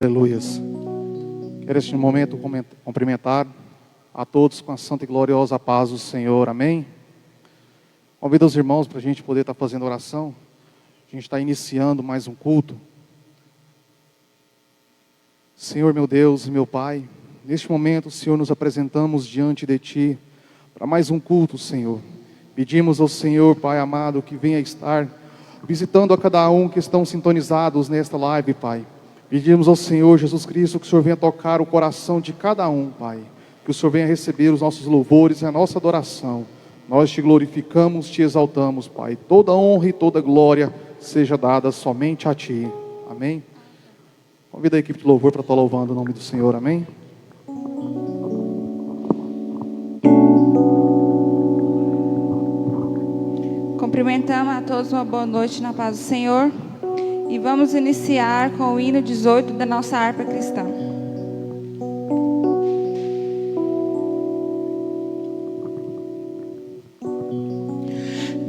Aleluias. Quero este momento cumprimentar a todos com a santa e gloriosa paz do Senhor. Amém? Convido os irmãos para a gente poder estar fazendo oração. A gente está iniciando mais um culto. Senhor, meu Deus e meu Pai, neste momento, Senhor, nos apresentamos diante de Ti para mais um culto, Senhor. Pedimos ao Senhor, Pai amado, que venha estar visitando a cada um que estão sintonizados nesta live, Pai. Pedimos ao Senhor Jesus Cristo que o Senhor venha tocar o coração de cada um, Pai. Que o Senhor venha receber os nossos louvores e a nossa adoração. Nós te glorificamos, te exaltamos, Pai. Toda honra e toda glória seja dada somente a Ti. Amém? Convido a equipe de louvor para estar louvando o nome do Senhor. Amém? Cumprimentamos a todos uma boa noite na paz do Senhor. E vamos iniciar com o hino 18 da nossa harpa cristã.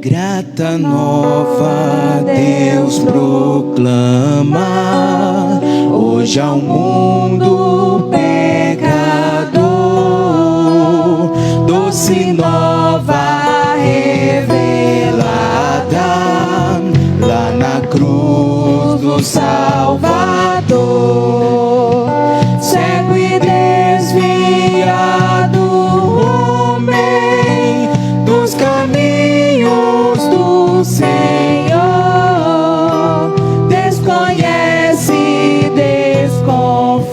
Grata nova Deus proclama hoje ao mundo pecador, doce nova revelada lá na cruz do Salvador. Cego e desviado homem dos caminhos do Senhor, desconhece e desconfia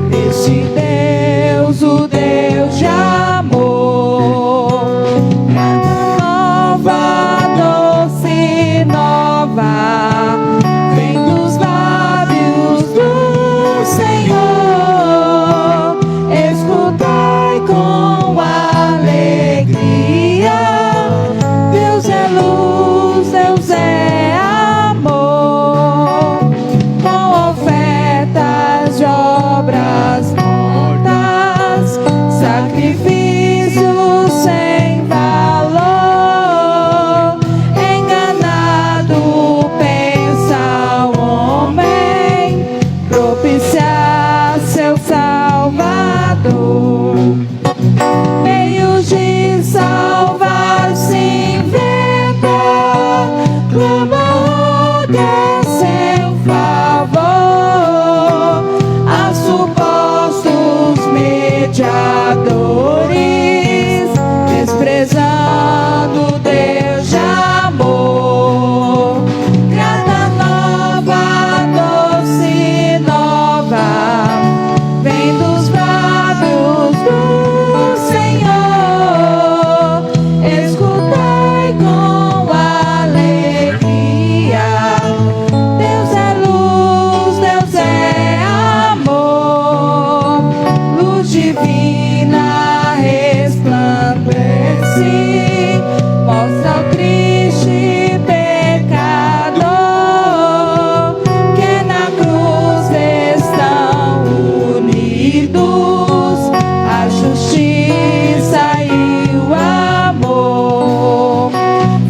deste Deus, o Deus de amor. Nova, doce nova, vem dos lábios do Senhor. Escutai com alegria, Deus é luz, Deus é amor. Com ofertas de obras mortas, sacrifícios sem valor, enganado pensa o homem, propiciar seu Salvador. Meios de salvar se inventa, clama de seu favor a supostos mediadores, desprezando Deus de amor. Grata nova, doce nova, vem dos lábios do Senhor. Escutai com alegria, Deus é luz, Deus é amor. Luz divina resplandece, mostra o triste pecador que na cruz estão unidos a justiça e o amor.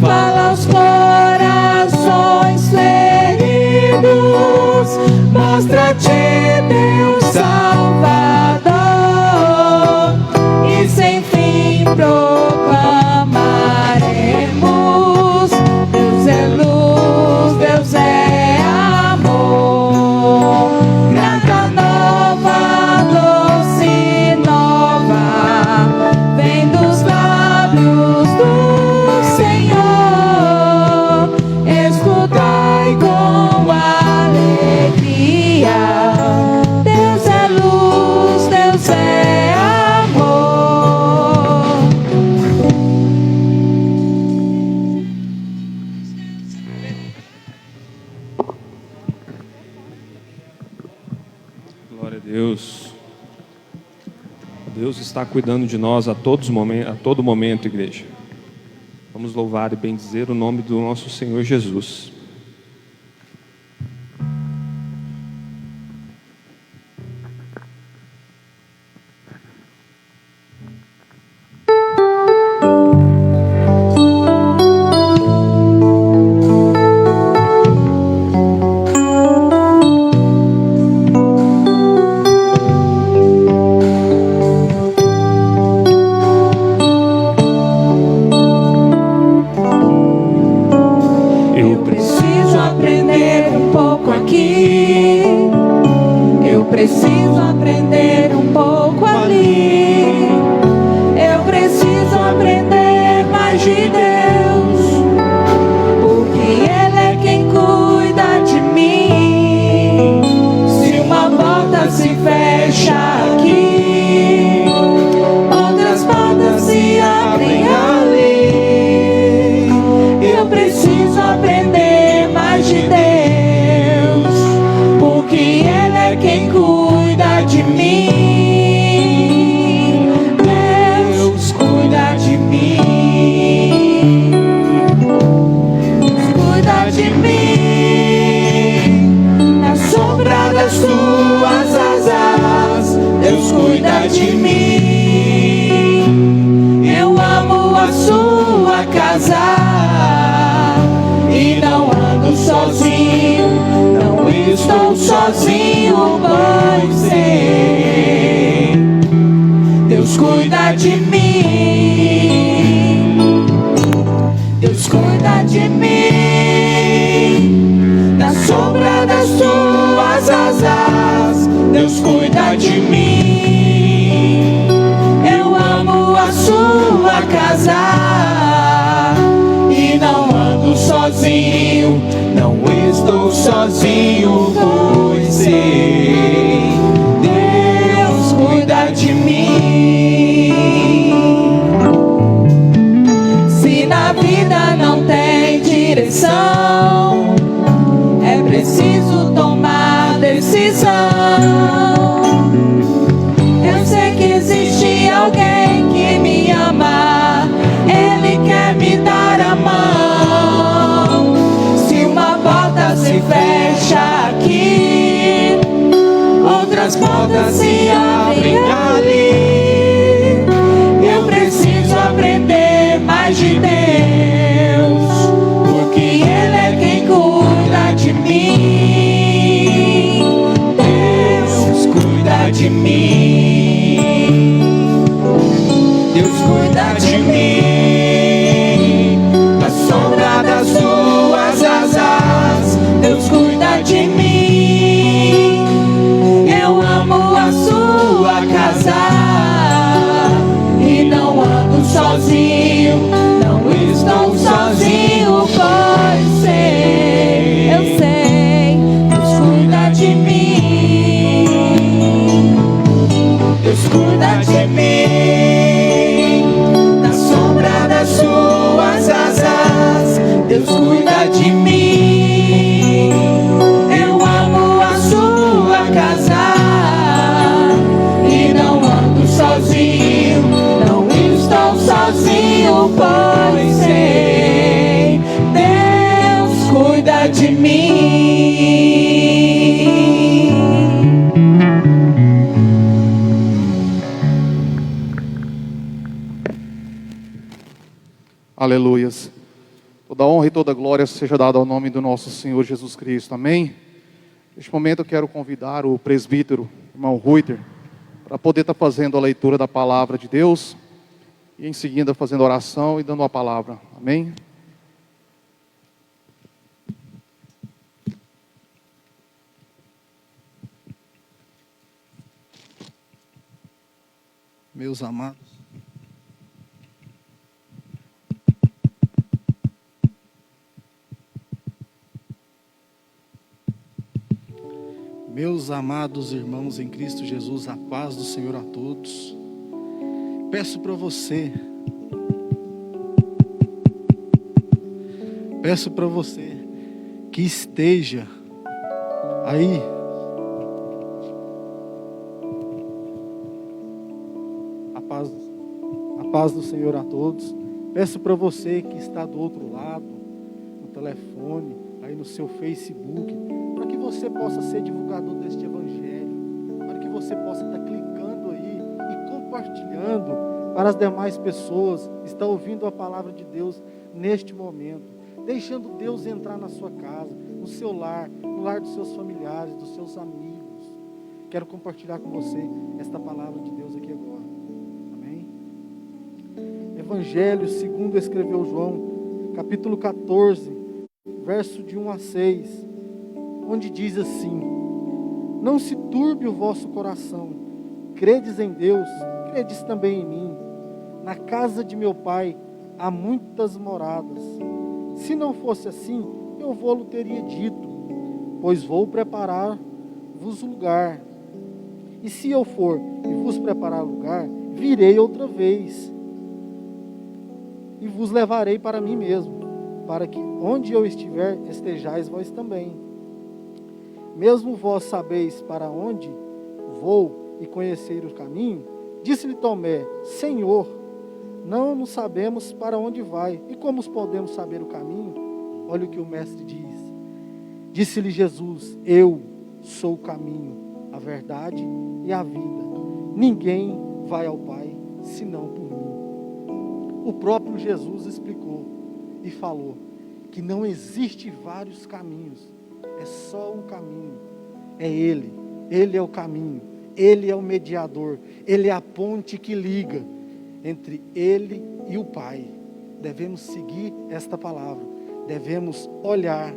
Fala aos corações feridos, mostra-te Deus Salvador, e sem fim proclamaremos: Deus é luz, Deus é amor. Grata nova, doce nova, vem dos lábios do Senhor. Escutai com alegria, Deus é luz, Deus é amor. Glória a Deus. Deus está cuidando de nós a todo momento, igreja. Vamos louvar e bendizer o nome do nosso Senhor Jesus. preciso aprender um pouco ali. Eu preciso aprender mais de Deus, porque Ele é quem cuida de mim. Se uma porta se fecha aqui, outras portas se abrem ali. Eu preciso aprender mais de Deus, porque Ele é quem cuida de mim. Deus cuida de mim. Deus cuida de mim. Na sombra das suas asas, Deus cuida de mim. Eu amo a sua casa e não ando sozinho, não estou sozinho, pois sei, Deus cuida de mim. Deus cuida de mim. Na sombra das suas asas, Deus cuida de mim. Eu amo a sua casa e não ando sozinho, não estou sozinho, pois sei, Deus cuida de mim. Se na vida não tem direção, é preciso tomar decisão. Eu sei que existe alguém que me ama, Ele quer me dar a mão. Se uma porta se fecha aqui, outras portas se abrem ali. Eu preciso aprender mais de Deus, porque Ele é quem cuida de mim. Deus cuida de mim. Deus cuida de mim. Na sombra das suas asas, Deus cuida de mim. Eu amo a sua casa e não ando sozinho, não estou sozinho, pois sei, eu sei, Deus cuida de mim. Deus cuida de mim. Na sombra das suas asas, Deus cuida de mim. Eu amo a sua casa e não ando sozinho, não estou sozinho, pois sei, Deus cuida de mim. Aleluias. Toda honra e toda glória seja dada ao nome do nosso Senhor Jesus Cristo. Amém? Neste momento eu quero convidar o presbítero, irmão Ruiter, para poder estar fazendo a leitura da palavra de Deus e em seguida fazendo a oração e dando a palavra. Amém? Meus amados, irmãos em Cristo Jesus, a paz do Senhor a todos. Peço para você que esteja aí a paz do Senhor a todos. Peço para você que está do outro lado, no telefone, aí no seu Facebook, para que você possa ser divulgador deste evangelho, para que você possa estar clicando aí e compartilhando para as demais pessoas que estão ouvindo a palavra de Deus neste momento, deixando Deus entrar na sua casa, no seu lar, no lar dos seus familiares, dos seus amigos. Quero compartilhar com você esta palavra de Deus aqui agora. Amém? Evangelho segundo escreveu João, capítulo 14, verso de 1 a 6, onde diz assim: Não se turbe o vosso coração. Credes em Deus, credes também em mim. Na casa de meu Pai há muitas moradas. Se não fosse assim, eu vou-lo teria dito, pois vou preparar-vos lugar. E se eu for e vos preparar lugar, virei outra vez e vos levarei para mim mesmo, para que onde eu estiver, estejais vós também. Mesmo vós sabeis para onde vou e conheceis o caminho. Disse-lhe Tomé: Senhor, não sabemos para onde vai, e como podemos saber o caminho? Olha o que o mestre diz. Disse-lhe Jesus: eu sou o caminho, a verdade e a vida. Ninguém vai ao Pai senão por mim. O próprio Jesus explicou e falou que não existe vários caminhos, é só um caminho, é Ele. Ele é o caminho, Ele é o mediador, Ele é a ponte que liga entre Ele e o Pai. Devemos seguir esta palavra, devemos olhar,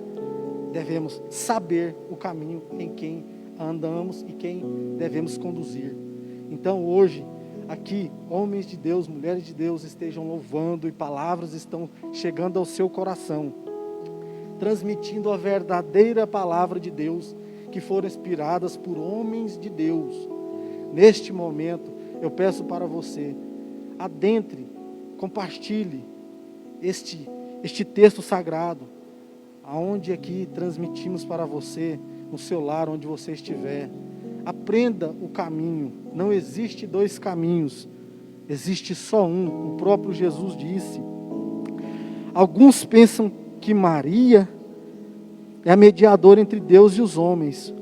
devemos saber o caminho em quem andamos e quem devemos conduzir. Então hoje, aqui, homens de Deus, mulheres de Deus estejam louvando e palavras estão chegando ao seu coração, transmitindo a verdadeira palavra de Deus, que foram inspiradas por homens de Deus. Neste momento, eu peço para você, adentre, compartilhe este texto sagrado, aonde aqui transmitimos para você, no seu lar, onde você estiver. Aprenda o caminho, não existe dois caminhos, existe só um. O próprio Jesus disse. Alguns pensam que Maria é a mediadora entre Deus e os homens,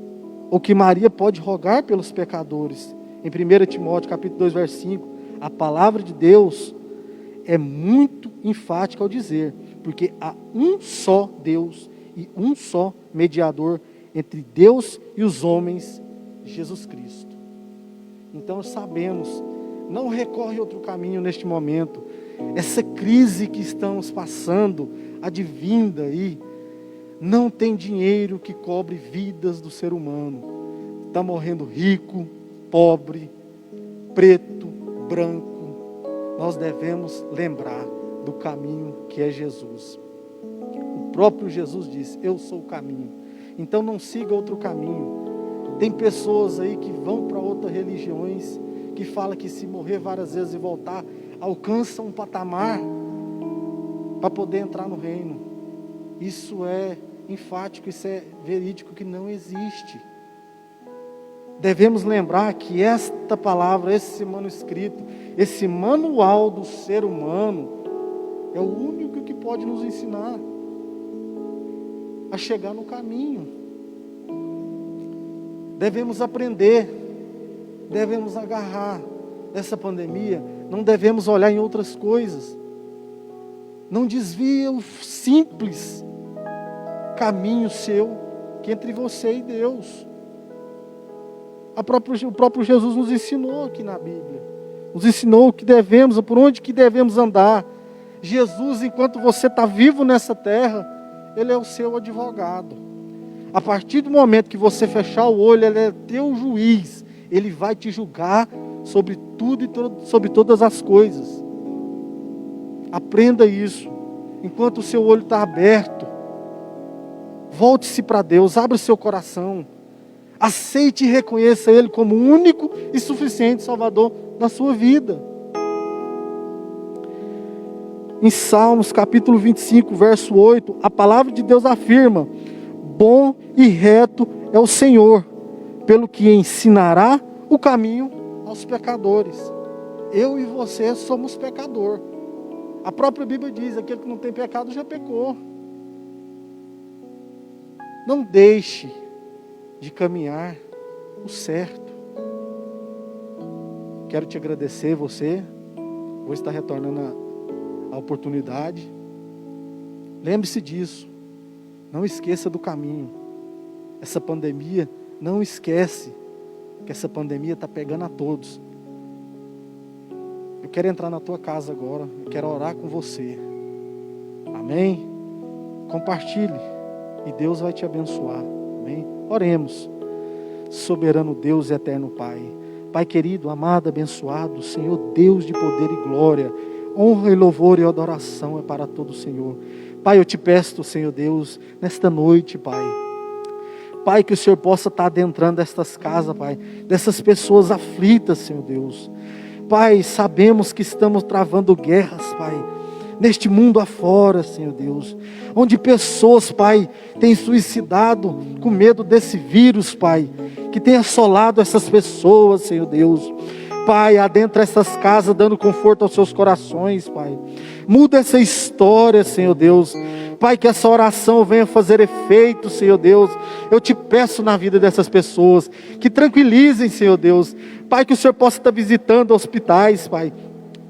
ou que Maria pode rogar pelos pecadores. Em 1 Timóteo capítulo 2, verso 5, a palavra de Deus é muito enfática ao dizer, porque há um só Deus e um só mediador entre Deus e os homens, Jesus Cristo. Então sabemos, não recorre outro caminho neste momento. Essa crise que estamos passando, advinda aí, não tem dinheiro que cobre vidas do ser humano. Está morrendo rico, pobre, preto, branco. Nós devemos lembrar do caminho que é Jesus. O próprio Jesus disse: eu sou o caminho. Então não siga outro caminho. Tem pessoas aí que vão para outras religiões, que falam que se morrer várias vezes e voltar, alcançam um patamar para poder entrar no reino. Isso é enfático, isso é verídico, que não existe. Devemos lembrar que esta palavra, esse manuscrito, esse manual do ser humano, é o único que pode nos ensinar a chegar no caminho. Devemos aprender, devemos agarrar essa pandemia, não devemos olhar em outras coisas. Não desvia o simples caminho seu, que é entre você e Deus. O próprio Jesus nos ensinou aqui na Bíblia, nos ensinou o que devemos, por onde que devemos andar. Jesus, enquanto você está vivo nessa terra, Ele é o seu advogado. A partir do momento que você fechar o olho, Ele é teu juiz. Ele vai te julgar sobre tudo e sobre todas as coisas. Aprenda isso. Enquanto o seu olho está aberto, volte-se para Deus, abra o seu coração. Aceite e reconheça Ele como o único e suficiente Salvador da sua vida. Em Salmos capítulo 25, verso 8, a palavra de Deus afirma: bom e reto é o Senhor, pelo que ensinará o caminho aos pecadores. Eu e você somos pecador. A própria Bíblia diz: aquele que não tem pecado já pecou. Não deixe de caminhar o certo. Quero te agradecer, você. Vou estar retornando a oportunidade. Lembre-se disso. Não esqueça do caminho. Essa pandemia, não esquece que essa pandemia está pegando a todos. Eu quero entrar na tua casa agora. Eu quero orar com você. Amém? Compartilhe e Deus vai te abençoar. Amém? Oremos. soberano Deus e eterno Pai. Pai querido, amado, abençoado, Senhor Deus de poder e glória, honra e louvor e adoração é para todo o Senhor. Pai, eu te peço, Senhor Deus, nesta noite, Pai. Pai, que o Senhor possa estar adentrando estas casas, Pai, dessas pessoas aflitas, Senhor Deus. Pai, sabemos que estamos travando guerras, Pai, neste mundo afora, Senhor Deus, onde pessoas, Pai, têm suicidado com medo desse vírus, Pai, que tem assolado essas pessoas, Senhor Deus. Pai, adentra essas casas dando conforto aos seus corações, Pai. Muda essa história, Senhor Deus. Pai, que essa oração venha fazer efeito, Senhor Deus. Eu te peço na vida dessas pessoas, que tranquilizem, Senhor Deus. Pai, que o Senhor possa estar visitando hospitais, Pai.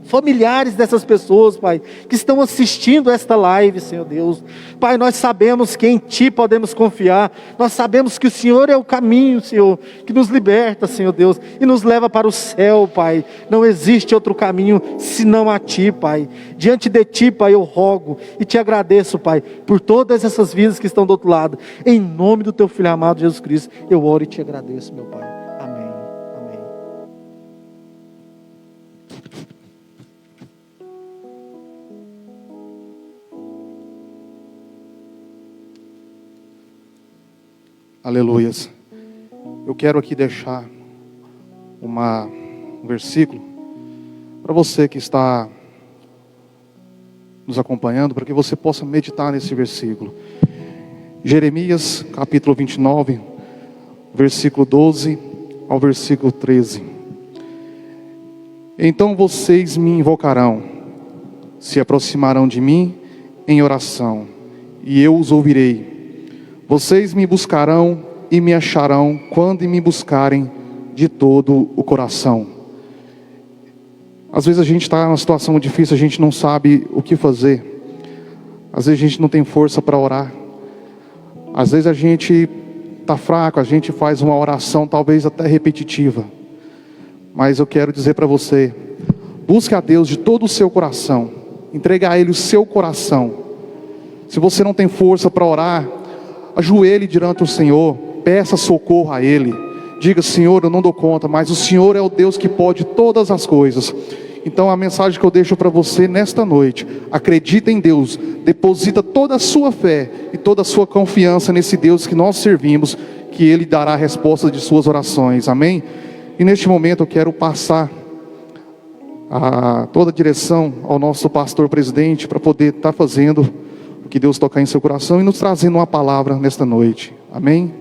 Familiares dessas pessoas, Pai, que estão assistindo esta live, Senhor Deus. Pai, nós sabemos que em Ti podemos confiar. Nós sabemos que o Senhor é o caminho, Senhor, que nos liberta, Senhor Deus, e nos leva para o céu, Pai. Não existe outro caminho senão a Ti, Pai. Diante de Ti, Pai, eu rogo e Te agradeço, Pai, por todas essas vidas que estão do outro lado. Em nome do Teu Filho amado Jesus Cristo, eu oro e Te agradeço, meu Pai. Amém. Amém. Aleluias. Eu quero aqui deixar um versículo para você que está nos acompanhando, para que você possa meditar nesse versículo. Jeremias capítulo 29, versículo 12 ao versículo 13. Então vocês me invocarão, se aproximarão de mim em oração, e eu os ouvirei. Vocês me buscarão e me acharão quando me buscarem de todo o coração. Às vezes a gente está numa situação difícil, a gente não sabe o que fazer. Às vezes a gente não tem força para orar. Às vezes a gente está fraco, a gente faz uma oração talvez até repetitiva. Mas eu quero dizer para você, busque a Deus de todo o seu coração. Entregue a Ele o seu coração. Se você não tem força para orar, ajoelhe diante do Senhor, peça socorro a Ele. Diga: Senhor, eu não dou conta, mas o Senhor é o Deus que pode todas as coisas. Então a mensagem que eu deixo para você nesta noite: acredita em Deus, deposita toda a sua fé e toda a sua confiança nesse Deus que nós servimos, que Ele dará a resposta de suas orações, amém? E neste momento eu quero passar toda a direção ao nosso pastor presidente, para poder estar fazendo o que Deus tocar em seu coração e nos trazendo uma palavra nesta noite, amém?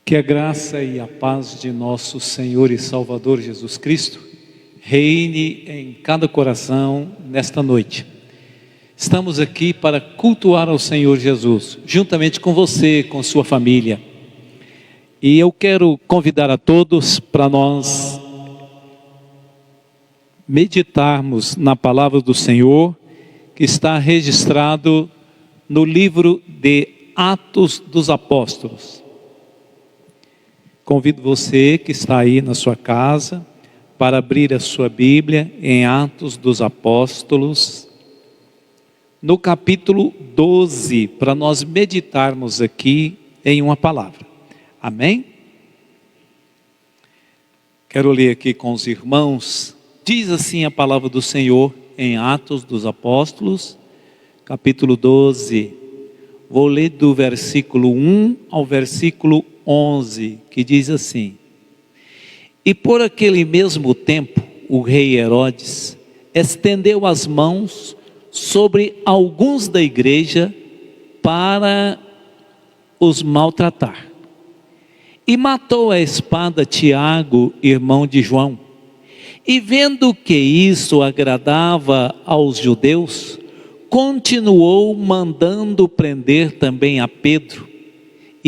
Que a graça e a paz de nosso Senhor e Salvador Jesus Cristo reine em cada coração nesta noite. Estamos aqui para cultuar ao Senhor Jesus, juntamente com você, com sua família. E eu quero convidar a todos para nós meditarmos na palavra do Senhor, que está registrado no livro de Atos dos Apóstolos. Convido você que está aí na sua casa para abrir a sua Bíblia em Atos dos Apóstolos, no capítulo 12, para nós meditarmos aqui em uma palavra. Amém? Quero ler aqui com os irmãos. Diz assim a palavra do Senhor em Atos dos Apóstolos, capítulo 12. Vou ler do versículo 1 ao versículo 11, que diz assim: E por aquele mesmo tempo, o rei Herodes estendeu as mãos sobre alguns da igreja para os maltratar. E matou a espada Tiago, irmão de João. E vendo que isso agradava aos judeus, continuou mandando prender também a Pedro.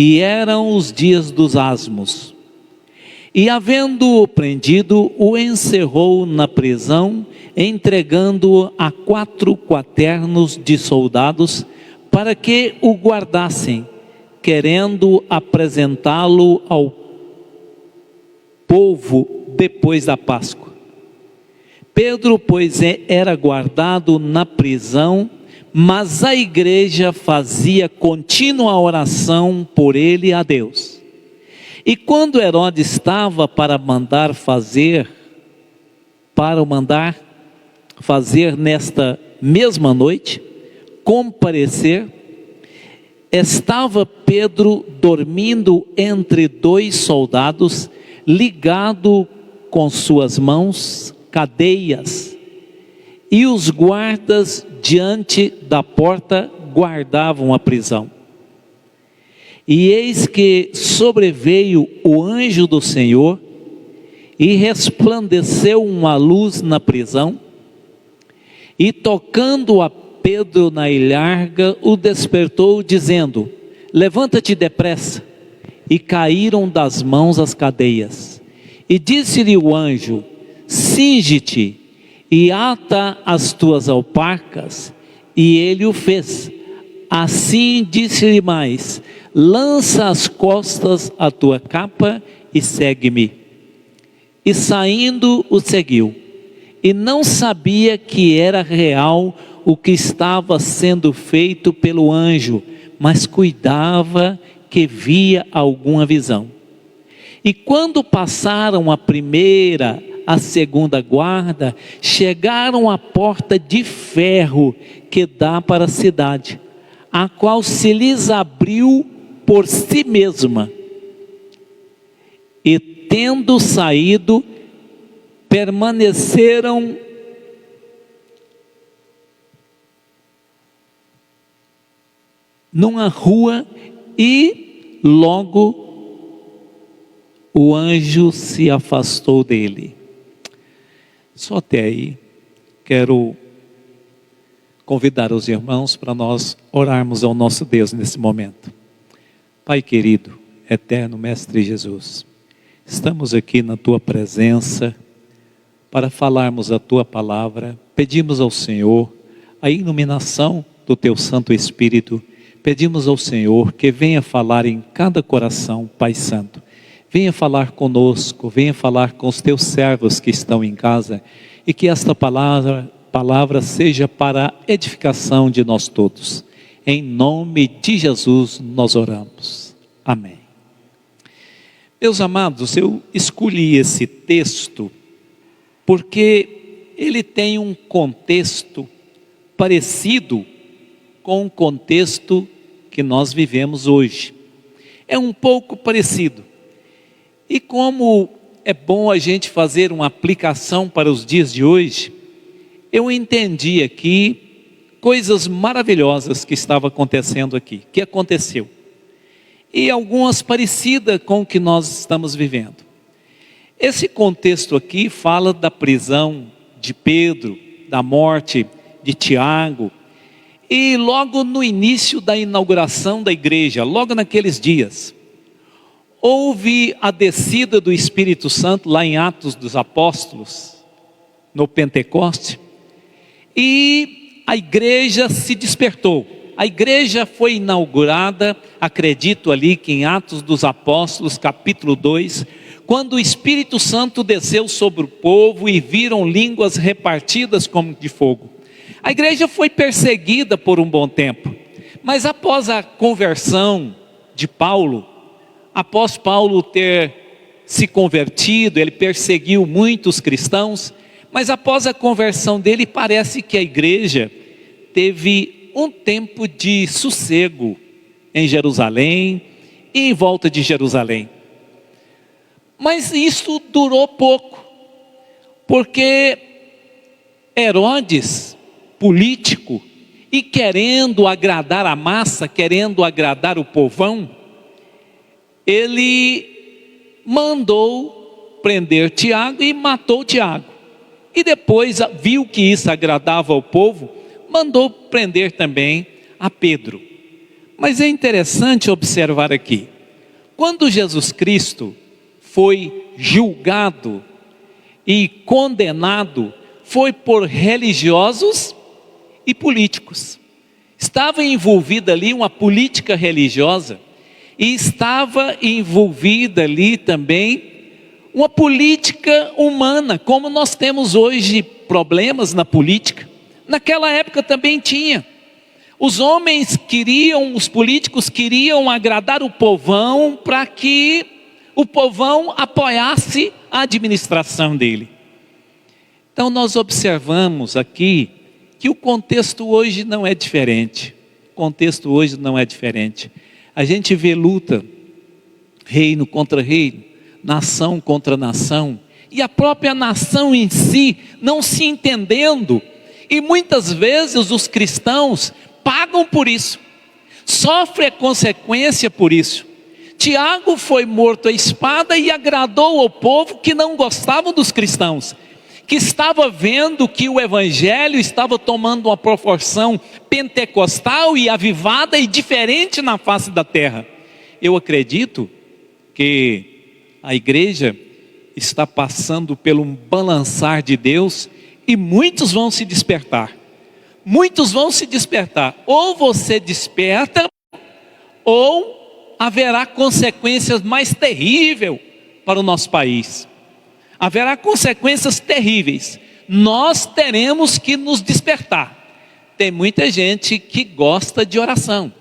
E eram os dias dos asmos. E havendo-o prendido, o encerrou na prisão, entregando-o a 4 quaternos de soldados, para que o guardassem, querendo apresentá-lo ao povo depois da Páscoa. Pedro, pois, era guardado na prisão, mas a igreja fazia contínua oração por ele a Deus. E quando Herodes estava para mandar fazer nesta mesma noite, comparecer, estava Pedro dormindo entre 2 soldados, ligado com suas mãos cadeias, e os guardas diante da porta guardavam a prisão. E eis que sobreveio o anjo do Senhor, e resplandeceu uma luz na prisão, e tocando a Pedro na ilharga, o despertou, dizendo: levanta-te depressa. E caíram das mãos as cadeias. E disse-lhe o anjo: cinge-te e ata as tuas alparcas. E ele o fez. Assim disse-lhe mais: lança às costas a tua capa e segue-me. E saindo o seguiu. E não sabia que era real o que estava sendo feito pelo anjo, mas cuidava que via alguma visão. E quando passaram a primeira, a segunda guarda, chegaram à porta de ferro que dá para a cidade, a qual se lhes abriu por si mesma. E tendo saído, permaneceram numa rua, e logo o anjo se afastou dele. Só até aí. Quero convidar os irmãos para nós orarmos ao nosso Deus nesse momento. Pai querido, eterno Mestre Jesus, estamos aqui na Tua presença para falarmos a Tua palavra. Pedimos ao Senhor a iluminação do Teu Santo Espírito. Pedimos ao Senhor que venha falar em cada coração, Pai Santo. Venha falar conosco, venha falar com os Teus servos que estão em casa, e que esta palavra seja para a edificação de nós todos. Em nome de Jesus nós oramos. Amém. Meus amados, eu escolhi esse texto porque ele tem um contexto parecido com o contexto que nós vivemos hoje. É um pouco parecido. E como é bom a gente fazer uma aplicação para os dias de hoje, eu entendi aqui coisas maravilhosas que estavam acontecendo aqui, que aconteceu. E algumas parecidas com o que nós estamos vivendo. Esse contexto aqui fala da prisão de Pedro, da morte de Tiago, e logo no início da inauguração da igreja, logo naqueles dias, houve a descida do Espírito Santo lá em Atos dos Apóstolos, no Pentecoste, e a igreja se despertou. A igreja foi inaugurada, acredito ali que em Atos dos Apóstolos, capítulo 2, quando o Espírito Santo desceu sobre o povo e viram línguas repartidas como de fogo. A igreja foi perseguida por um bom tempo, mas após a conversão de Paulo, após Paulo ter se convertido, ele perseguiu muitos cristãos, mas após a conversão dele, parece que a igreja teve um tempo de sossego em Jerusalém e em volta de Jerusalém. Mas isso durou pouco, porque Herodes, político, e querendo agradar a massa, querendo agradar o povão, ele mandou prender Tiago e matou Tiago. E depois viu que isso agradava ao povo, mandou prender também a Pedro. Mas é interessante observar aqui, quando Jesus Cristo foi julgado e condenado foi por religiosos e políticos. Estava envolvida ali uma política religiosa e estava envolvida ali também uma política humana, como nós temos hoje problemas na política. Naquela época também tinha. Os políticos queriam agradar o povão para que o povão apoiasse a administração dele. Então nós observamos aqui que o contexto hoje não é diferente. O contexto hoje não é diferente. A gente vê luta, reino contra reino, nação contra nação, e a própria nação em si não se entendendo. E muitas vezes os cristãos pagam por isso, sofrem a consequência por isso. Tiago foi morto à espada e agradou ao povo que não gostavam dos cristãos, que estava vendo que o evangelho estava tomando uma proporção pentecostal e avivada e diferente na face da terra. Eu acredito que a igreja está passando por um balançar de Deus e muitos vão se despertar. Muitos vão se despertar. Ou você desperta, ou haverá consequências mais terríveis para o nosso país. Haverá consequências terríveis. Nós teremos que nos despertar. Tem muita gente que gosta de oração,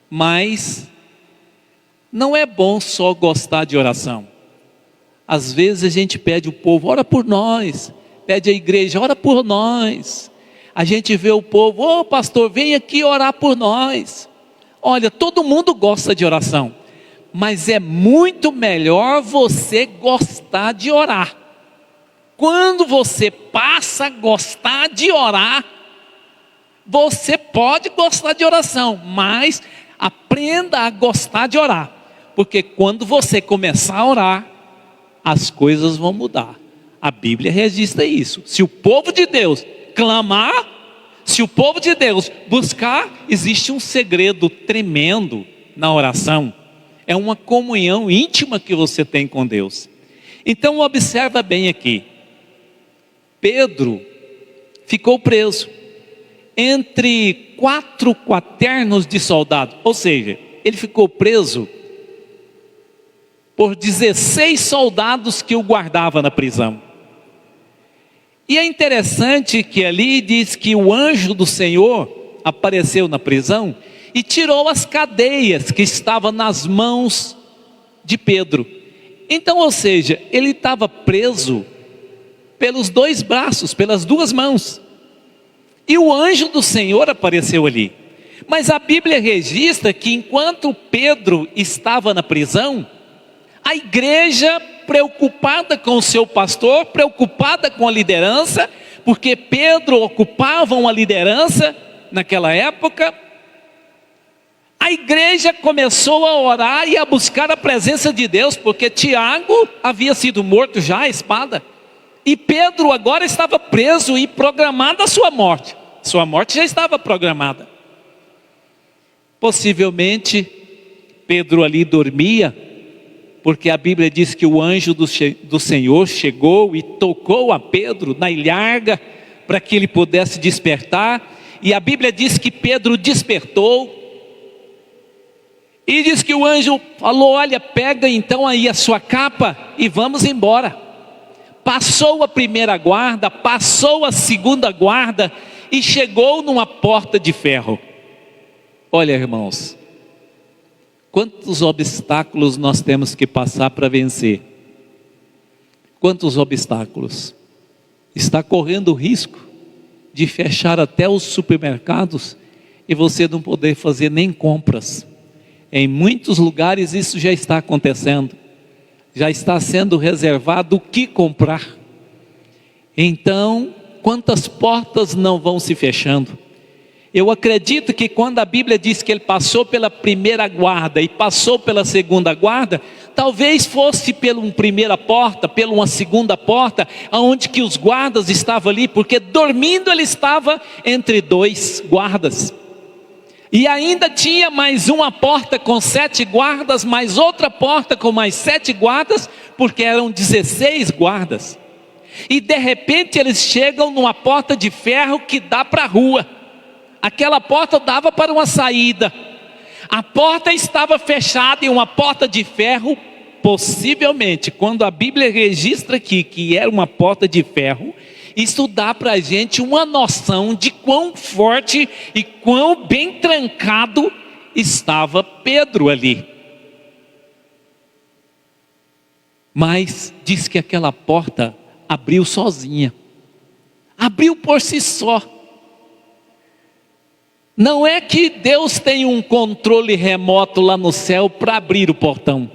mas não é bom só gostar de oração. Às vezes a gente pede o povo, ora por nós. Pede a igreja, ora por nós. A gente vê o povo, ô pastor, vem aqui orar por nós. Olha, todo mundo gosta de oração, mas é muito melhor você gostar de orar. Quando você passa a gostar de orar, você pode gostar de oração, mas aprenda a gostar de orar, porque quando você começar a orar, as coisas vão mudar. A Bíblia registra isso. Se o povo de Deus clamar, se o povo de Deus buscar, existe um segredo tremendo na oração. É uma comunhão íntima que você tem com Deus. Então observa bem aqui. Pedro ficou preso entre 4 quaternos de soldado. Ou seja, ele ficou preso por 16 soldados que o guardavam na prisão. E é interessante que ali diz que o anjo do Senhor apareceu na prisão e tirou as cadeias que estavam nas mãos de Pedro. Então, ou seja, ele estava preso pelos 2 braços, pelas 2 mãos. E o anjo do Senhor apareceu ali. Mas a Bíblia registra que enquanto Pedro estava na prisão, a igreja, preocupada com o seu pastor, preocupada com a liderança, porque Pedro ocupava uma liderança naquela época, a igreja começou a orar e a buscar a presença de Deus, porque Tiago havia sido morto já à espada, e Pedro agora estava preso e programada a sua morte. Sua morte já estava programada. Possivelmente Pedro ali dormia, porque a Bíblia diz que o anjo do Senhor chegou e tocou a Pedro na ilharga para que ele pudesse despertar. E a Bíblia diz que Pedro despertou. E diz que o anjo falou, olha, pega então aí a sua capa e vamos embora. Passou a primeira guarda, passou a segunda guarda e chegou numa porta de ferro. Olha, irmãos, quantos obstáculos nós temos que passar para vencer? Quantos obstáculos? Está correndo o risco de fechar até os supermercados e você não poder fazer nem compras. Em muitos lugares isso já está acontecendo. Já está sendo reservado o que comprar. Então, quantas portas não vão se fechando? Eu acredito que quando a Bíblia diz que ele passou pela primeira guarda e passou pela segunda guarda, talvez fosse pela uma primeira porta, pela uma segunda porta, aonde que os guardas estavam ali, porque dormindo ele estava entre 2 guardas. E ainda tinha mais uma porta com 7 guardas, mais outra porta com mais 7 guardas, porque eram 16 guardas. E de repente eles chegam numa porta de ferro que dá para a rua. Aquela porta dava para uma saída. A porta estava fechada e uma porta de ferro, possivelmente, quando a Bíblia registra aqui que era uma porta de ferro, isso dá para a gente uma noção de quão forte e quão bem trancado estava Pedro ali. Mas diz que aquela porta abriu sozinha, abriu por si só. Não é que Deus tem um controle remoto lá no céu para abrir o portão.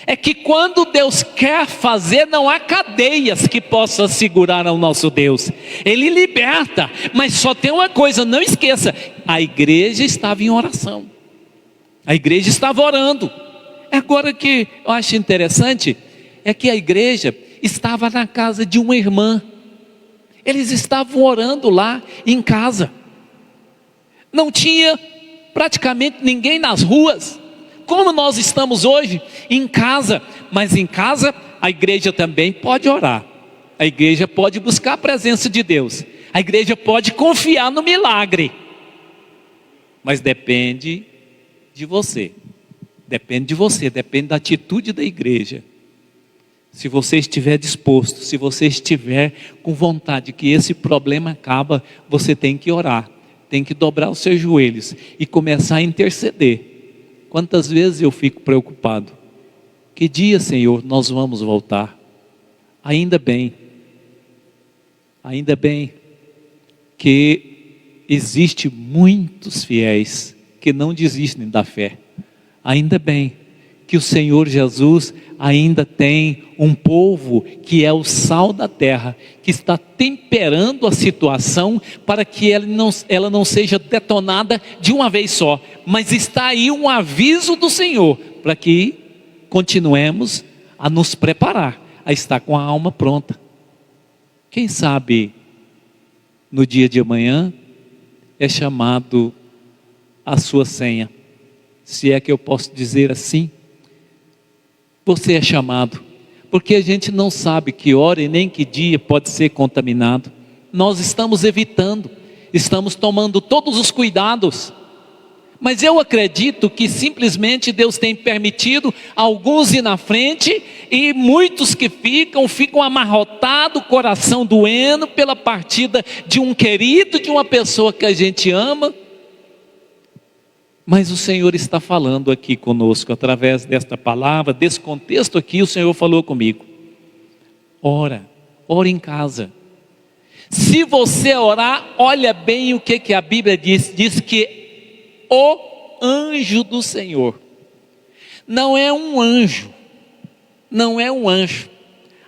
É que quando Deus quer fazer, não há cadeias que possam segurar ao nosso Deus. Ele liberta, mas só tem uma coisa, não esqueça: a igreja estava em oração. A igreja estava orando. Agora que eu acho interessante, é que a igreja estava na casa de uma irmã. Eles estavam orando lá em casa. Não tinha praticamente ninguém nas ruas, como nós estamos hoje, em casa. Mas em casa a igreja também pode orar. A igreja pode buscar a presença de Deus. A igreja pode confiar no milagre. Mas depende de você. Depende de você, depende da atitude da igreja. Se você estiver disposto, se você estiver com vontade que esse problema acaba, você tem que orar. Tem que dobrar os seus joelhos e começar a interceder. Quantas vezes eu fico preocupado? Que dia, Senhor, nós vamos voltar? Ainda bem que existe muitos fiéis que não desistem da fé. Ainda bem que o Senhor Jesus ainda tem um povo que é o sal da terra, que está temperando a situação para que ela não seja detonada de uma vez só. Mas está aí um aviso do Senhor, para que continuemos a nos preparar, a estar com a alma pronta. Quem sabe no dia de amanhã é chamado a sua senha, se é que eu posso dizer assim. Você é chamado, porque a gente não sabe que hora e nem que dia pode ser contaminado. Nós estamos evitando, estamos tomando todos os cuidados, mas eu acredito que simplesmente Deus tem permitido alguns ir na frente, e muitos que ficam amarrotados, coração doendo pela partida de um querido, de uma pessoa que a gente ama. Mas o Senhor está falando aqui conosco, através desta palavra, desse contexto aqui, o Senhor falou comigo. Ora em casa. Se você orar, olha bem o que a Bíblia diz. Diz que o anjo do Senhor. Não é um anjo. Não é um anjo.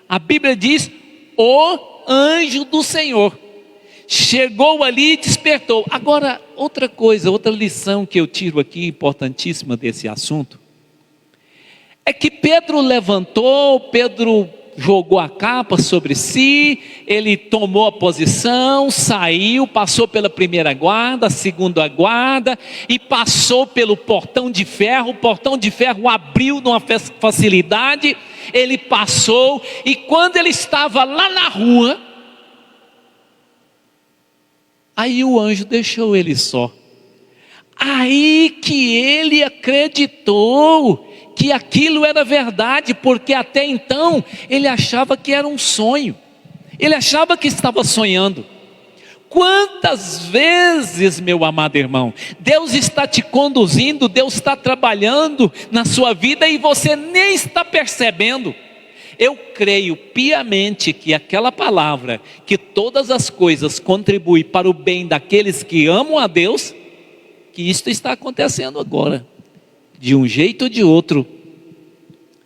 A Bíblia diz o anjo do Senhor. Chegou ali e despertou. Agora, outra coisa, outra lição que eu tiro aqui, importantíssima desse assunto, é que Pedro levantou, Pedro jogou a capa sobre si, ele tomou a posição, saiu, passou pela primeira guarda, a segunda guarda, e passou pelo portão de ferro. O portão de ferro abriu numa facilidade, ele passou, e quando ele estava lá na rua, aí o anjo deixou ele só. Aí que ele acreditou que aquilo era verdade, porque até então ele achava que era um sonho. Ele achava que estava sonhando. Quantas vezes, meu amado irmão, Deus está te conduzindo, Deus está trabalhando na sua vida e você nem está percebendo. Eu creio piamente que aquela palavra, que todas as coisas contribuem para o bem daqueles que amam a Deus, que isto está acontecendo agora. De um jeito ou de outro,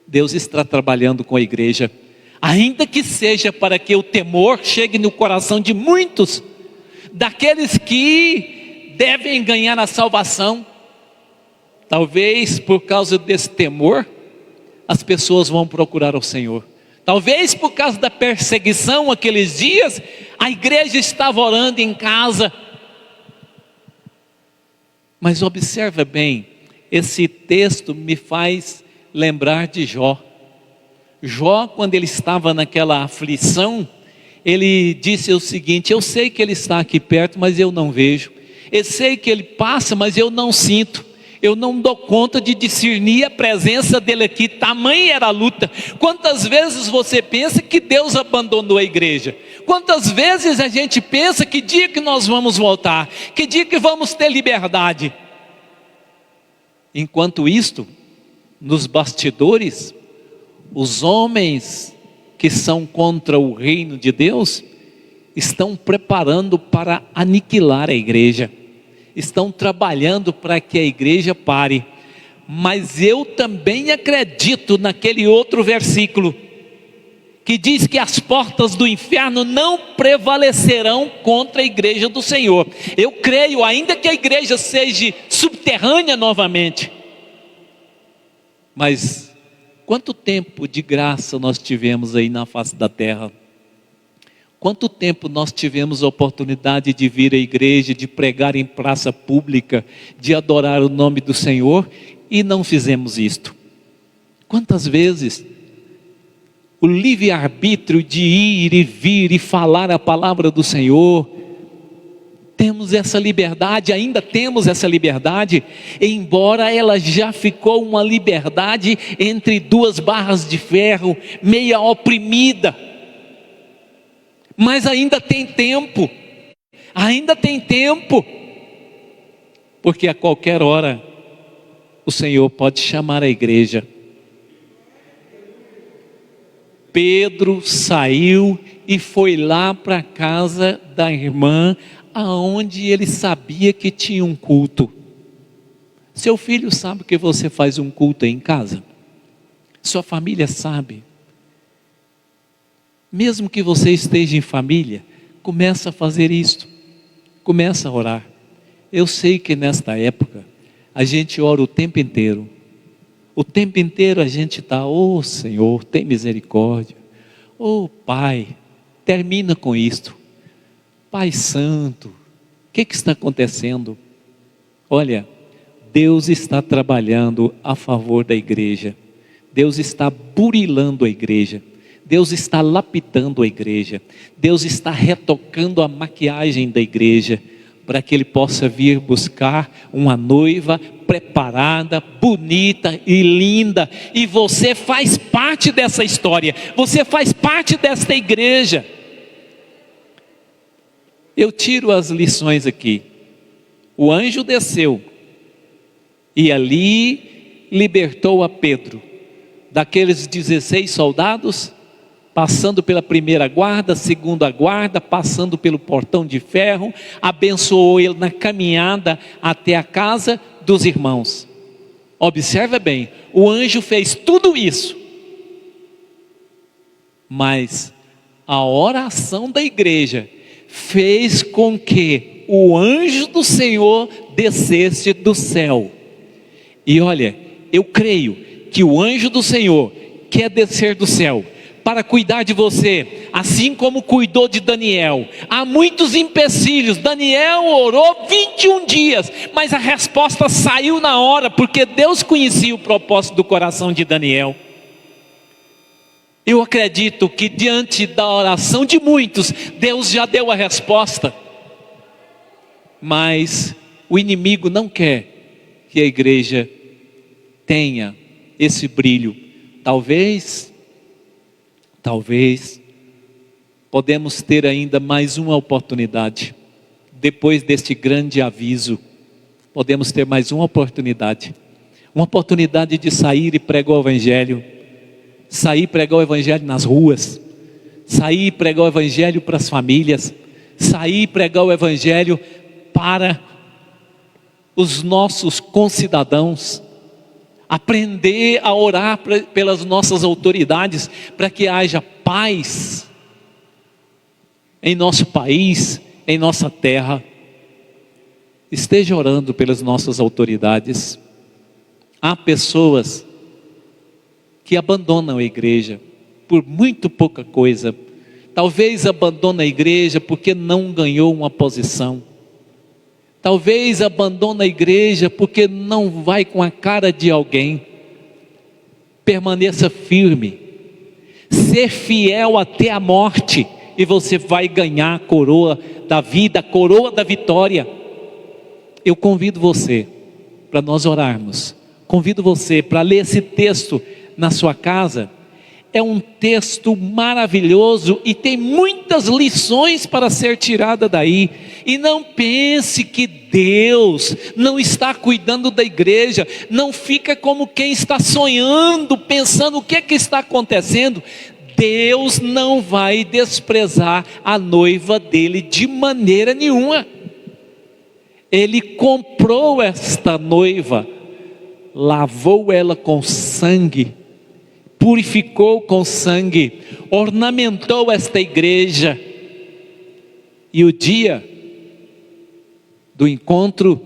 Deus está trabalhando com a igreja, ainda que seja para que o temor chegue no coração de muitos, daqueles que devem ganhar a salvação. Talvez por causa desse temor, as pessoas vão procurar o Senhor. Talvez por causa da perseguição aqueles dias, a igreja estava orando em casa. Mas observa bem, esse texto me faz lembrar de Jó. Jó, quando ele estava naquela aflição, ele disse o seguinte: eu sei que ele está aqui perto, mas eu não vejo. Eu sei que ele passa, mas eu não sinto. Eu não dou conta de discernir a presença dele aqui. Tamanha era a luta. Quantas vezes você pensa que Deus abandonou a igreja? Quantas vezes a gente pensa que dia que nós vamos voltar? Que dia que vamos ter liberdade? Enquanto isto, nos bastidores, os homens que são contra o reino de Deus estão preparando para aniquilar a igreja, estão trabalhando para que a igreja pare. Mas eu também acredito naquele outro versículo que diz que as portas do inferno não prevalecerão contra a igreja do Senhor. Eu creio, ainda que a igreja seja subterrânea novamente, mas quanto tempo de graça nós tivemos aí na face da terra? Quanto tempo nós tivemos a oportunidade de vir à igreja, de pregar em praça pública, de adorar o nome do Senhor, e não fizemos isto? Quantas vezes o livre-arbítrio de ir e vir e falar a palavra do Senhor, temos essa liberdade, ainda temos essa liberdade, embora ela já ficou uma liberdade entre duas barras de ferro, meia oprimida, mas ainda tem tempo, porque a qualquer hora o Senhor pode chamar a igreja. Pedro saiu e foi lá para a casa da irmã, aonde ele sabia que tinha um culto. Seu filho sabe que você faz um culto aí em casa? Sua família sabe? Mesmo que você esteja em família, começa a fazer isto, começa a orar. Eu sei que nesta época, a gente ora o tempo inteiro a gente está: oh Senhor, tem misericórdia, oh Pai, termina com isto, Pai Santo, o que está acontecendo? Olha, Deus está trabalhando a favor da igreja, Deus está burilando a igreja, Deus está lapidando a igreja, Deus está retocando a maquiagem da igreja, para que Ele possa vir buscar uma noiva preparada, bonita e linda, e você faz parte dessa história, você faz parte desta igreja. Eu tiro as lições aqui. O anjo desceu, e ali libertou a Pedro, daqueles 16 soldados, passando pela primeira guarda, segunda guarda, passando pelo portão de ferro, abençoou ele na caminhada até a casa dos irmãos. Observa bem, o anjo fez tudo isso, mas a oração da igreja fez com que o anjo do Senhor descesse do céu. E olha, eu creio que o anjo do Senhor quer descer do céu para cuidar de você, assim como cuidou de Daniel. Há muitos empecilhos. Daniel orou 21 dias, mas a resposta saiu na hora, porque Deus conhecia o propósito do coração de Daniel. Eu acredito que diante da oração de muitos, Deus já deu a resposta, mas o inimigo não quer que a igreja tenha esse brilho. Talvez podemos ter ainda mais uma oportunidade. Depois deste grande aviso, podemos ter mais uma oportunidade de sair e pregar o evangelho, sair e pregar o evangelho nas ruas, sair e pregar o evangelho para as famílias, sair e pregar o evangelho para os nossos concidadãos, aprender a orar pelas nossas autoridades, para que haja paz em nosso país, em nossa terra. Esteja orando pelas nossas autoridades. Há pessoas que abandonam a igreja por muito pouca coisa. Talvez abandone a igreja porque não ganhou uma posição. Talvez abandone a igreja porque não vai com a cara de alguém. Permaneça firme, ser fiel até a morte, e você vai ganhar a coroa da vida, a coroa da vitória. Eu convido você para nós orarmos, convido você para ler esse texto na sua casa. É um texto maravilhoso e tem muitas lições para ser tirada daí. E não pense que Deus não está cuidando da igreja. Não fica como quem está sonhando, pensando o que é que está acontecendo. Deus não vai desprezar a noiva dele de maneira nenhuma. Ele comprou esta noiva, lavou ela com sangue, purificou com sangue, ornamentou esta igreja. E o dia do encontro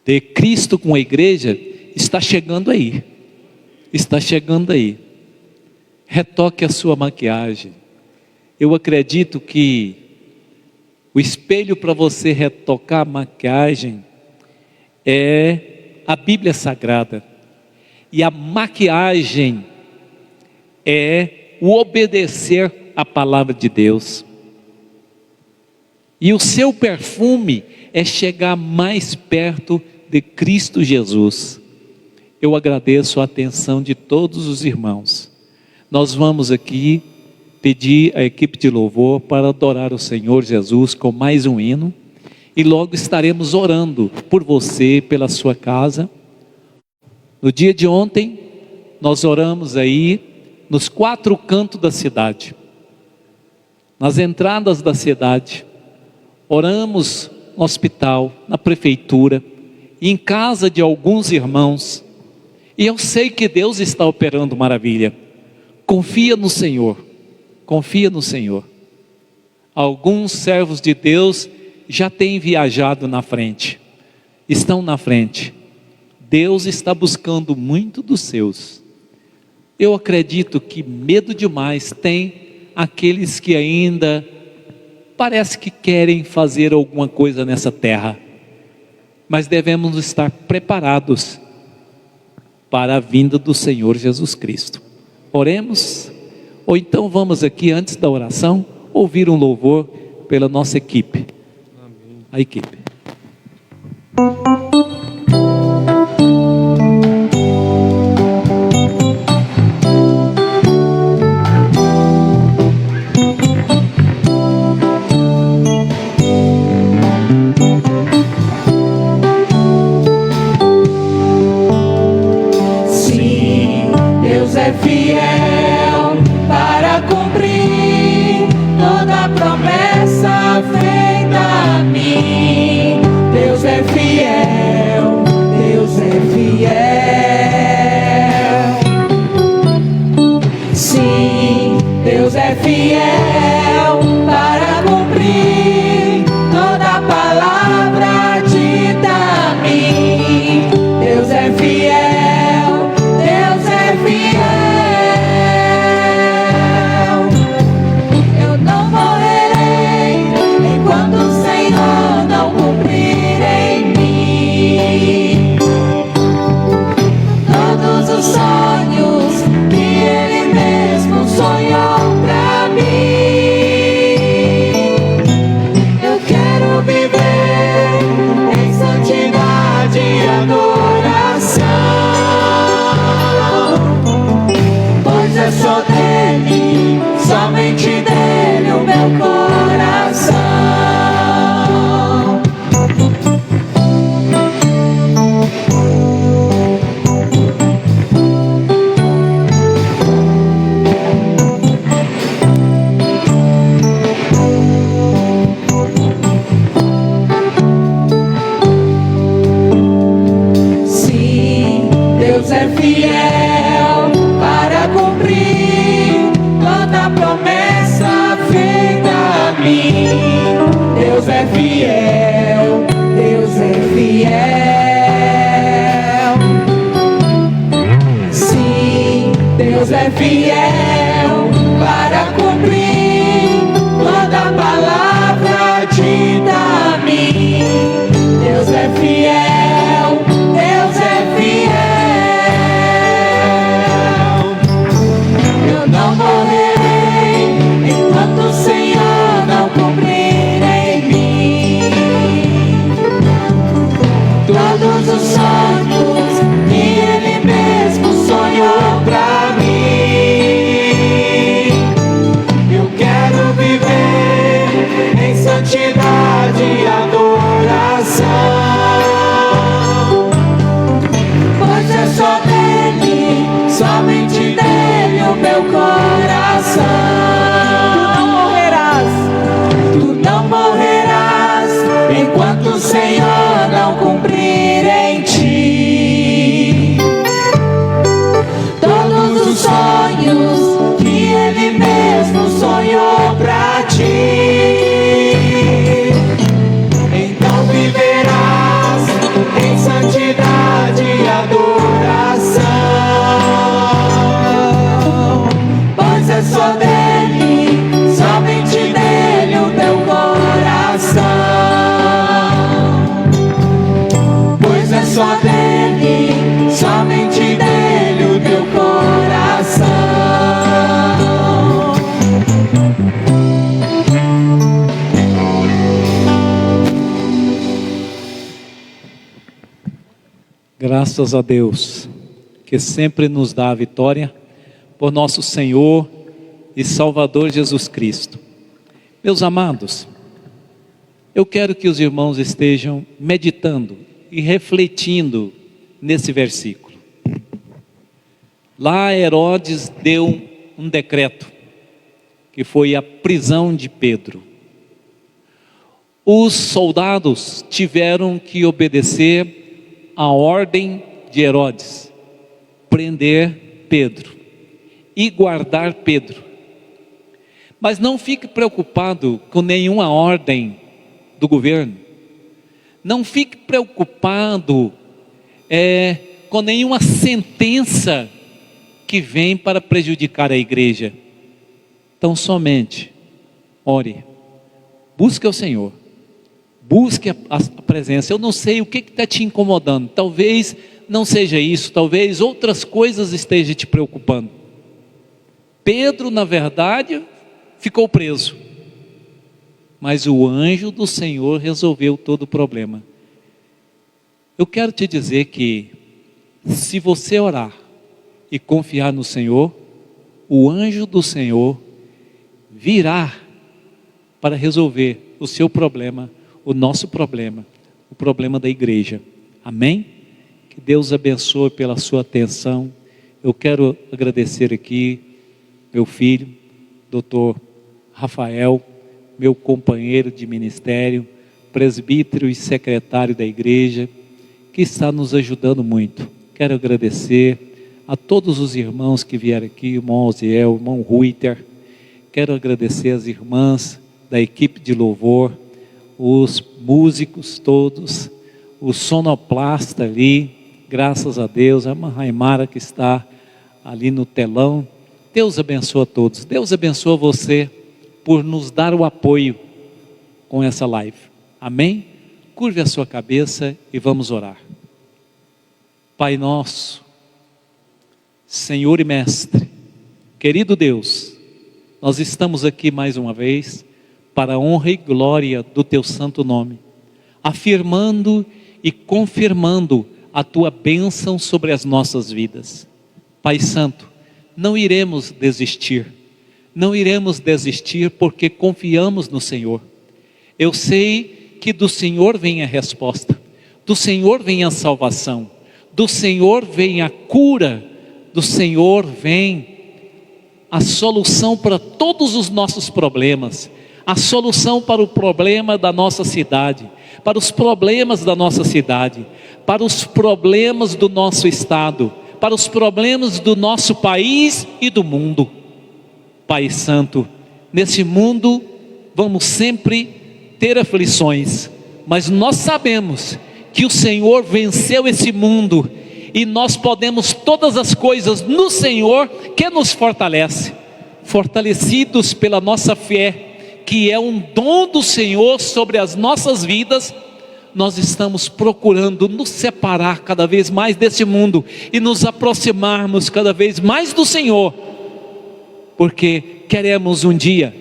de Cristo com a igreja está chegando aí. Está chegando aí. Retoque a sua maquiagem. Eu acredito que o espelho para você retocar a maquiagem é a Bíblia Sagrada. E a maquiagem é o obedecer à palavra de Deus. E o seu perfume é chegar mais perto de Cristo Jesus. Eu agradeço a atenção de todos os irmãos. Nós vamos aqui pedir à equipe de louvor para adorar o Senhor Jesus com mais um hino. E logo estaremos orando por você, pela sua casa. No dia de ontem, nós oramos aí nos 4 cantos da cidade, nas entradas da cidade, oramos no hospital, na prefeitura, em casa de alguns irmãos, e eu sei que Deus está operando maravilha. Confia no Senhor, confia no Senhor. Alguns servos de Deus já têm viajado na frente, estão na frente. Deus está buscando muito dos seus. Eu acredito que medo demais tem aqueles que ainda parece que querem fazer alguma coisa nessa terra, mas devemos estar preparados para a vinda do Senhor Jesus Cristo. Oremos, ou então vamos aqui antes da oração ouvir um louvor pela nossa equipe. Amém. A equipe. Fiel para cumprir toda a promessa feita a mim. Deus é fiel, Deus é fiel. Sim, Deus é fiel para cumprir toda a palavra dita a mim. Deus é fiel, Deus é fiel. Somente dele o meu coração. Sim, Deus é fiel para cumprir toda a promessa feita a mim. Deus é fiel, Deus é fiel. Sim, Deus é fiel para cumprir toda a palavra dita a mim. Deus é fiel, Deus é fiel. só dele, somente dele o teu coração. Graças a Deus, que sempre nos dá a vitória, por nosso Senhor e Salvador Jesus Cristo. Meus amados, eu quero que os irmãos estejam meditando e refletindo nesse versículo. Lá Herodes deu um decreto, que foi a prisão de Pedro. Os soldados tiveram que obedecer a ordem de Herodes, prender Pedro e guardar Pedro. Mas não fique preocupado com nenhuma ordem do governo. Não fique preocupado com nenhuma sentença que vem para prejudicar a igreja. Então somente ore, busque o Senhor, busque a presença. Eu não sei o que está te incomodando, talvez não seja isso, talvez outras coisas estejam te preocupando. Pedro, na verdade, ficou preso, mas o anjo do Senhor resolveu todo o problema. Eu quero te dizer que, se você orar e confiar no Senhor, o anjo do Senhor virá para resolver o seu problema, o nosso problema, o problema da igreja. Amém? Que Deus abençoe pela sua atenção. Eu quero agradecer aqui meu filho, Dr. Rafael, meu companheiro de ministério, presbítero e secretário da igreja, que está nos ajudando muito. Quero agradecer a todos os irmãos que vieram aqui, irmão Oziel, irmão Ruiter. Quero agradecer as irmãs da equipe de louvor, os músicos todos, o sonoplasta ali, graças a Deus, a irmã Raimara que está ali no telão. Deus abençoa a todos. Deus abençoa você por nos dar o apoio com essa live. Amém? Curve a sua cabeça e vamos orar. Pai nosso, Senhor e Mestre, querido Deus, nós estamos aqui mais uma vez para a honra e glória do Teu santo nome, afirmando e confirmando a Tua bênção sobre as nossas vidas. Pai Santo, não iremos desistir, porque confiamos no Senhor. Eu sei que do Senhor vem a resposta, do Senhor vem a salvação, do Senhor vem a cura, do Senhor vem a solução para todos os nossos problemas, a solução para o problema da nossa cidade, para os problemas da nossa cidade, para os problemas do nosso estado, para os problemas do nosso país e do mundo. Pai Santo, nesse mundo vamos sempre ter aflições, mas nós sabemos que o Senhor venceu esse mundo e nós podemos todas as coisas no Senhor que nos fortalece, fortalecidos pela nossa fé, que é um dom do Senhor sobre as nossas vidas. Nós estamos procurando nos separar cada vez mais desse mundo e nos aproximarmos cada vez mais do Senhor, porque queremos um dia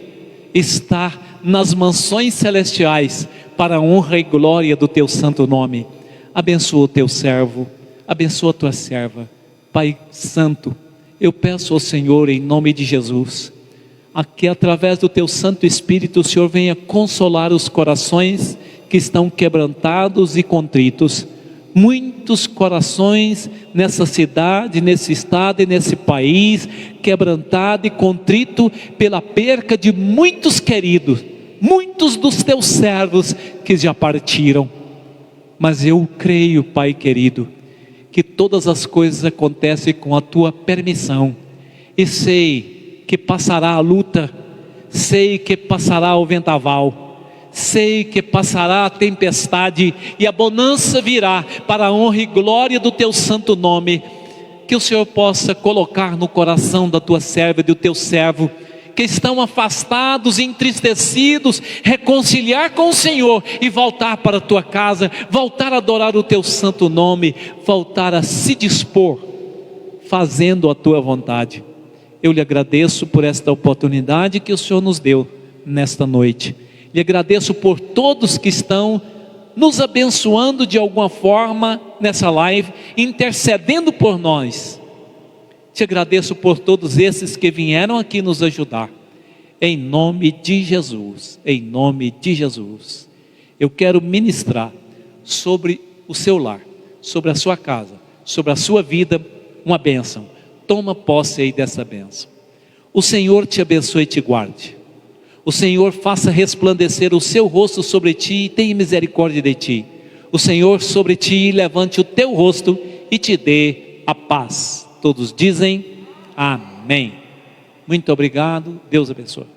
estar nas mansões celestiais para a honra e glória do Teu santo nome. Abençoa o Teu servo, abençoa a Tua serva. Pai Santo, eu peço ao Senhor em nome de Jesus, que através do Teu Santo Espírito o Senhor venha consolar os corações que estão quebrantados e contritos. Muitos corações nessa cidade, nesse estado e nesse país, quebrantado e contrito pela perca de muitos queridos, muitos dos Teus servos que já partiram. Mas eu creio, Pai querido, que todas as coisas acontecem com a Tua permissão, e sei que passará a luta, sei que passará o vendaval, sei que passará a tempestade e a bonança virá para a honra e glória do Teu santo nome. Que o Senhor possa colocar no coração da Tua serva e do Teu servo que estão afastados, entristecidos, reconciliar com o Senhor e voltar para a tua casa, voltar a adorar o teu santo nome, voltar a se dispor, fazendo a tua vontade. Eu lhe agradeço por esta oportunidade que o Senhor nos deu nesta noite. Lhe agradeço por todos que estão nos abençoando de alguma forma nessa live, intercedendo por nós. Te agradeço por todos esses que vieram aqui nos ajudar. Em nome de Jesus, em nome de Jesus. Eu quero ministrar sobre o seu lar, sobre a sua casa, sobre a sua vida, uma bênção. Toma posse aí dessa bênção. O Senhor te abençoe e te guarde. O Senhor faça resplandecer o seu rosto sobre ti e tenha misericórdia de ti. O Senhor sobre ti levante o teu rosto e te dê a paz. Todos dizem amém. Muito obrigado, Deus abençoe.